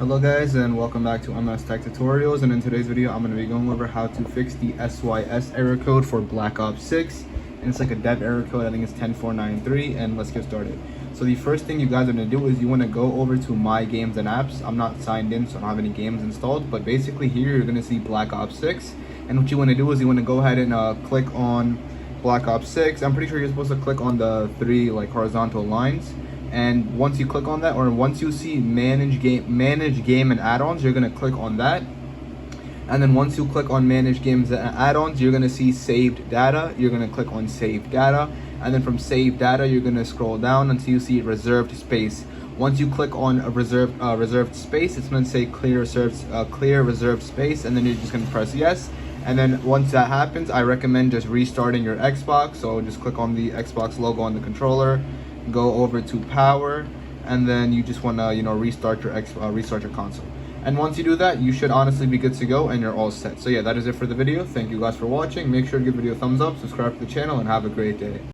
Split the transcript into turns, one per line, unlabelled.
Hello guys, and welcome back to MS Tech Tutorials. And in today's video I'm going to be going over how to fix the SYS error code for Black Ops 6, and it's like a dev error code. I think it's 10493, and let's get started. So the first thing you guys are going to do is you want to go over to My Games and Apps. I'm not signed in, so I don't have any games installed, but basically here you're going to see Black Ops 6, and what you want to do is you want to go ahead and click on Black Ops 6. I'm pretty sure you're supposed to click on the three horizontal lines. And once you click on that, or once you see manage game and add-ons, you're going to click on that. And then once you click on manage games and add-ons, you're going to see saved data. You're going to click on save data, and then from save data you're going to scroll down until you see reserved space. Once you click on a reserved space, it's going to say clear reserved space, and then you're just going to press yes. And then once that happens, I recommend just restarting your Xbox. So just click on the Xbox logo on the controller, go over to power, and then you just want to restart your console. And once you do that, you should honestly be good to go and you're all set. So yeah, that is it for the video. Thank you guys for watching. Make sure to give the video a thumbs up, subscribe to the channel, and have a great day.